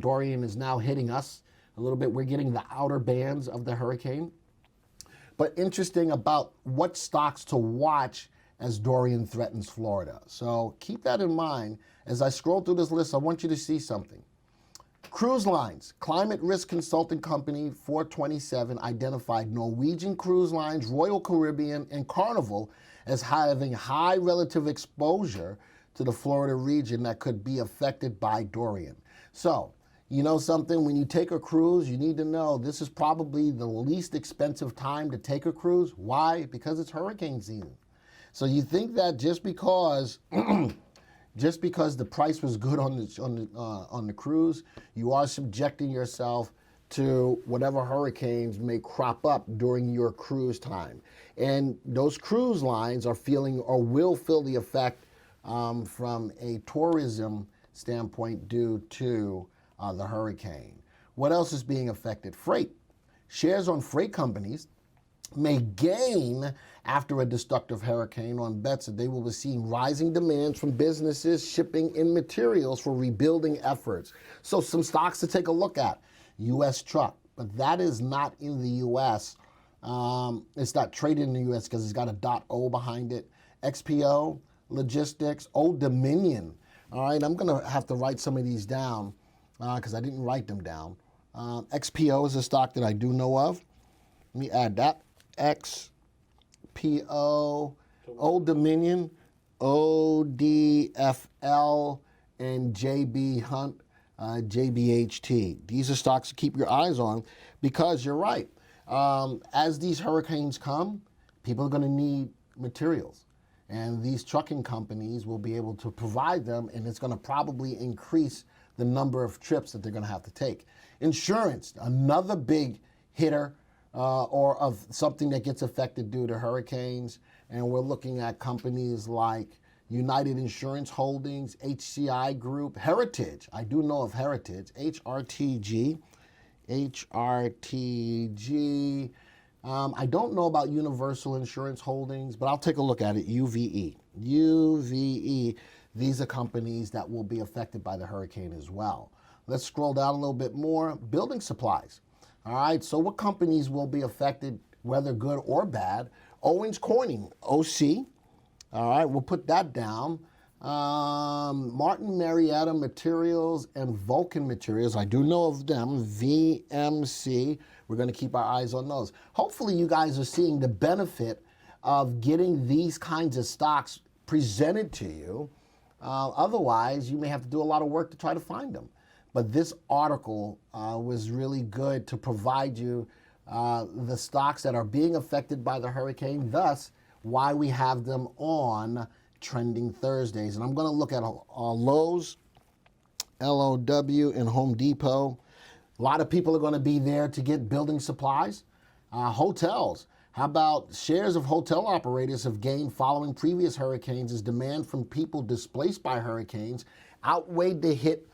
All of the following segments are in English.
Dorian is now hitting us a little bit. We're getting the outer bands of the hurricane. But interesting about what stocks to watch as Dorian threatens Florida. So keep that in mind. As I scroll through this list, I want you to see something. Cruise lines, climate risk consulting company 427 identified Norwegian Cruise Lines, Royal Caribbean, and Carnival as having high relative exposure to the Florida region that could be affected by Dorian. So, you know something, when you take a cruise, you need to know this is probably the least expensive time to take a cruise. Why? Because it's hurricane season. So you think that just because the price was good on the cruise, you are subjecting yourself to whatever hurricanes may crop up during your cruise time. And those cruise lines are feeling or will feel the effect from a tourism standpoint due to the hurricane. What else is being affected? Freight. Shares on freight companies may gain after a destructive hurricane on bets that they will be seeing rising demands from businesses shipping in materials for rebuilding efforts. So some stocks to take a look at. U.S. Truck, but that is not in the U.S. It's not traded in the U.S. because it's got a .o behind it. XPO, Logistics, Old Dominion. All right, I'm going to have to write some of these down because I didn't write them down. XPO is a stock that I do know of. Let me add that. XPO, Old Dominion, ODFL, and JB Hunt, JBHT. These are stocks to keep your eyes on because you're right. As these hurricanes come, people are going to need materials. And these trucking companies will be able to provide them, and it's going to probably increase the number of trips that they're going to have to take. Insurance, another big hitter or of something that gets affected due to hurricanes. And we're looking at companies like United Insurance Holdings, HCI Group, Heritage. I do know of Heritage, HRTG. I don't know about Universal Insurance Holdings, but I'll take a look at it. UVE. These are companies that will be affected by the hurricane as well. Let's scroll down a little bit more. Building supplies. All right, so what companies will be affected, whether good or bad? Owens Corning, OC. All right, we'll put that down. Martin Marietta Materials and Vulcan Materials. I do know of them. VMC. We're going to keep our eyes on those. Hopefully you guys are seeing the benefit of getting these kinds of stocks presented to you. Otherwise, you may have to do a lot of work to try to find them. But this article was really good to provide you the stocks that are being affected by the hurricane, thus why we have them on Trending Thursdays. And I'm going to look at Lowe's, LOW, and Home Depot. A lot of people are going to be there to get building supplies. Hotels. How about shares of hotel operators have gained following previous hurricanes as demand from people displaced by hurricanes outweighed the hit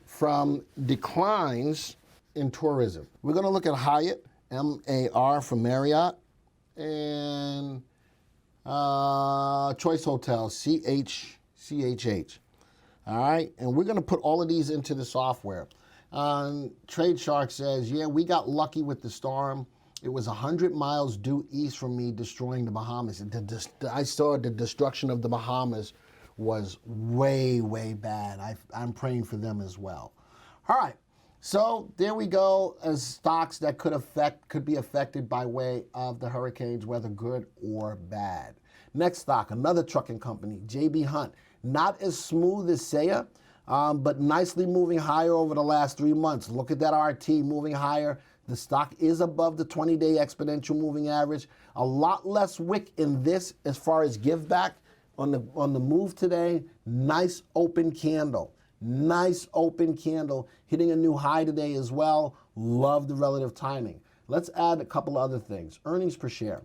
from declines in tourism. We're going to look at Hyatt, MAR for Marriott, and Choice Hotels, CHH. All right, and we're going to put all of these into the software. Trade Shark says, yeah, we got lucky with the storm. It was 100 miles due east from me, destroying the Bahamas. I saw the destruction of the Bahamas was way, way bad. I'm praying for them as well. All right, so there we go as stocks that could be affected by way of the hurricanes, whether good or bad. Next stock, another trucking company, JB Hunt. Not as smooth as Saya, but nicely moving higher over the last 3 months. Look at that RT moving higher. The stock is above the 20-day exponential moving average. A lot less wick in this as far as give back. On the move today, nice open candle. Nice open candle, hitting a new high today as well. Love the relative timing. Let's add a couple other things. Earnings per share.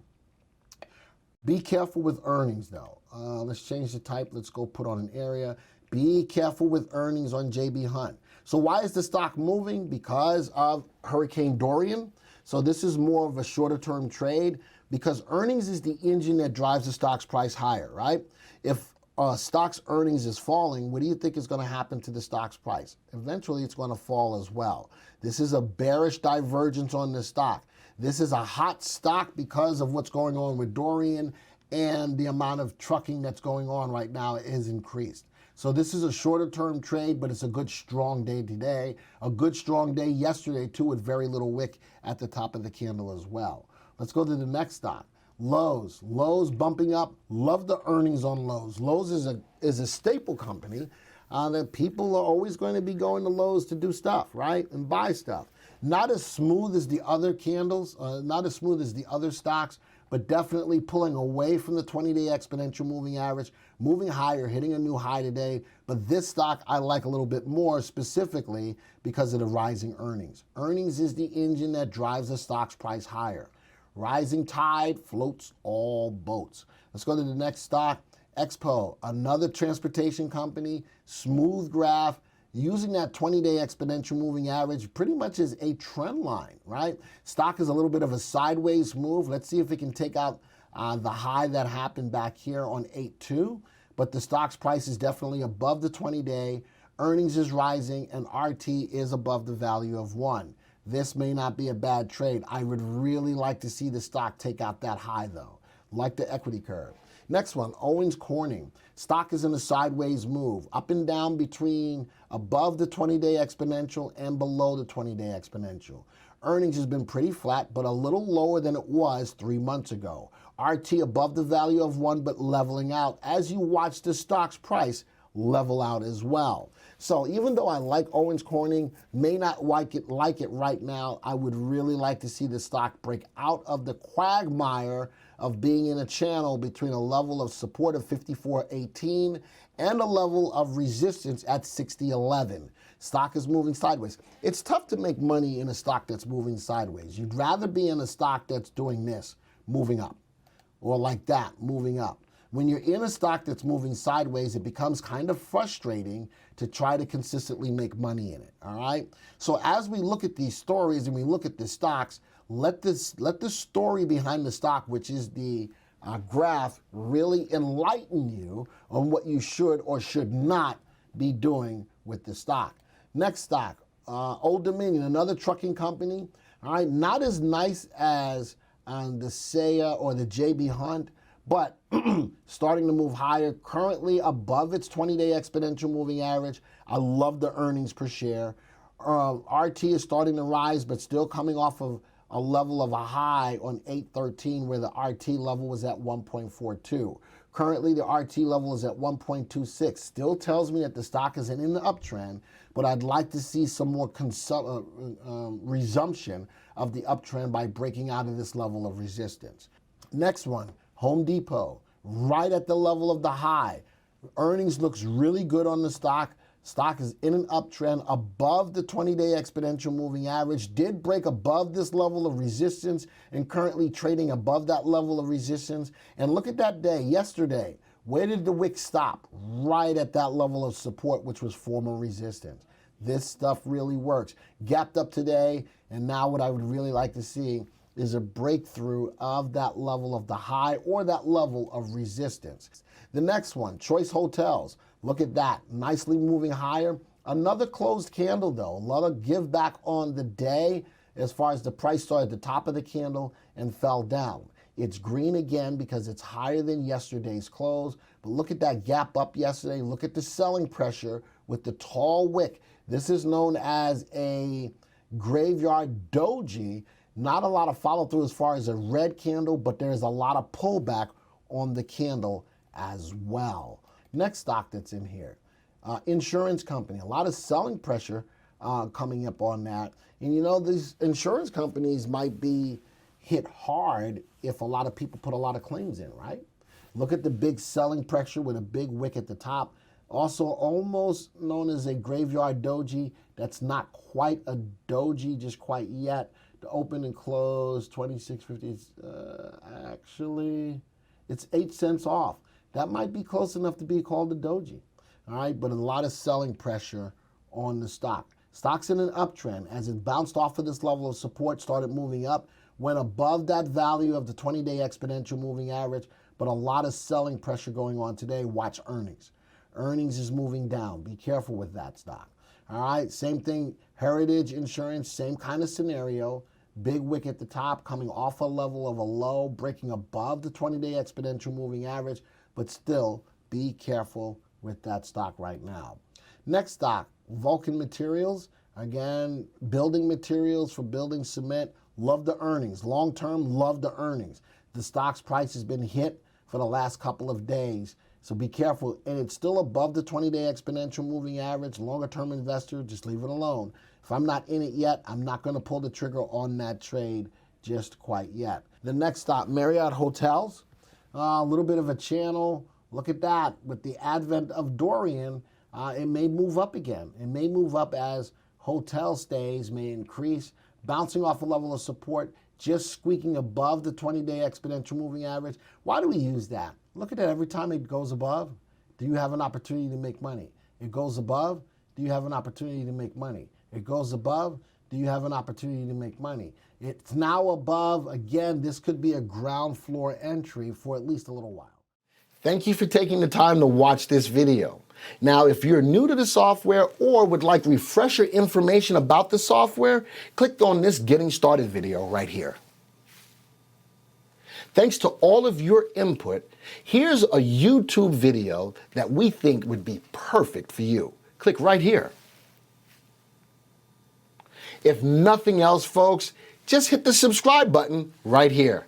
Be careful with earnings though. Let's change the type. Let's go put on an area. Be careful with earnings on JB Hunt. So why is the stock moving? Because of Hurricane Dorian. So this is more of a shorter term trade because earnings is the engine that drives the stock's price higher, right? If stock's earnings is falling, what do you think is going to happen to the stock's price? Eventually, it's going to fall as well. This is a bearish divergence on the stock. This is a hot stock because of what's going on with Dorian, and the amount of trucking that's going on right now is increased. So this is a shorter term trade, but it's a good strong day today. A good strong day yesterday too, with very little wick at the top of the candle as well. Let's go to the next stock. Lowe's. Lowe's bumping up. Love the earnings on Lowe's. Lowe's is a staple company that people are always going to be going to Lowe's to do stuff, right? And buy stuff. Not as smooth as the other candles, not as smooth as the other stocks, but definitely pulling away from the 20-day exponential moving average, moving higher, hitting a new high today. But this stock I like a little bit more, specifically because of the rising earnings. Earnings is the engine that drives the stock's price higher. Rising tide floats all boats. Let's go to the next stock. Expo, another transportation company, smooth graph, using that 20-day exponential moving average pretty much as a trend line, right? Stock is a little bit of a sideways move. Let's see if it can take out the high that happened back here on 8.2. But the stock's price is definitely above the 20-day. Earnings is rising, and RT is above the value of 1. This may not be a bad trade. I would really like to see the stock take out that high, though, like the equity curve. Next one, Owens Corning. Stock is in a sideways move, up and down between above the 20-day exponential and below the 20-day exponential. Earnings has been pretty flat, but a little lower than it was 3 months ago. RT above the value of 1, but leveling out as you watch the stock's price level out as well. So even though I like Owens Corning, may not like it right now, I would really like to see the stock break out of the quagmire of being in a channel between a level of support of 54.18 and a level of resistance at 60.11. Stock is moving sideways. It's tough to make money in a stock that's moving sideways. You'd rather be in a stock that's doing this, moving up, or like that, moving up. When you're in a stock that's moving sideways, it becomes kind of frustrating to try to consistently make money in it, all right? So as we look at these stories and we look at the stocks, let the story behind the stock, which is the graph, really enlighten you on what you should or should not be doing with the stock. Next stock, Old Dominion, another trucking company, all right? Not as nice as the Saya or the JB Hunt, but starting to move higher, currently above its 20-day exponential moving average. I love the earnings per share. RT is starting to rise, but still coming off of a level of a high on 8.13, where the RT level was at 1.42. Currently, the RT level is at 1.26. Still tells me that the stock isn't in the uptrend, but I'd like to see some more resumption of the uptrend by breaking out of this level of resistance. Next one, Home Depot, right at the level of the high. Earnings looks really good on the stock. Stock is in an uptrend above the 20-day exponential moving average. Did break above this level of resistance and currently trading above that level of resistance. And look at that day, yesterday. Where did the wick stop? Right at that level of support, which was former resistance. This stuff really works. Gapped up today, and now what I would really like to see is a breakthrough of that level of the high or that level of resistance. The next one, Choice Hotels. Look at that, nicely moving higher. Another closed candle though, a lot of give back on the day as far as the price started at the top of the candle and fell down. It's green again because it's higher than yesterday's close. But look at that gap up yesterday. Look at the selling pressure with the tall wick. This is known as a graveyard doji. Not a lot of follow through as far as a red candle, but there's a lot of pullback on the candle as well. Next stock that's in here, insurance company. A lot of selling pressure coming up on that. And you know, these insurance companies might be hit hard if a lot of people put a lot of claims in, right? Look at the big selling pressure with a big wick at the top. Also almost known as a graveyard doji. That's not quite a doji just quite yet. The open and close, 26.50, actually, it's 8 cents off. That might be close enough to be called a doji, all right? But a lot of selling pressure on the stock. Stock's in an uptrend. As it bounced off of this level of support, started moving up, went above that value of the 20-day exponential moving average, but a lot of selling pressure going on today. Watch earnings. Earnings is moving down. Be careful with that stock. All right, same thing, Heritage Insurance, same kind of scenario. Big wick at the top, coming off a level of a low, breaking above the 20-day exponential moving average, but still be careful with that stock right now. Next stock, Vulcan Materials. Again, building materials for building cement. Love the earnings. Long term, love the earnings. The stock's price has been hit for the last couple of days, so be careful. And it's still above the 20-day exponential moving average. Longer term investor, just leave it alone. If I'm not in it yet, I'm not going to pull the trigger on that trade just quite yet. The next stop, Marriott Hotels. A little bit of a channel. Look at that. With the advent of Dorian, it may move up again. It may move up as hotel stays may increase, bouncing off a level of support, just squeaking above the 20-day exponential moving average. Why do we use that? Look at it every time it goes above. Do you have an opportunity to make money? It goes above. Do you have an opportunity to make money? It goes above. Do you have an opportunity to make money? It's now above. Again, this could be a ground floor entry for at least a little while. Thank you for taking the time to watch this video. Now, if you're new to the software or would like refresher information about the software, click on this Getting Started video right here. Thanks to all of your input, here's a YouTube video that we think would be perfect for you. Click right here. If nothing else, folks, just hit the subscribe button right here.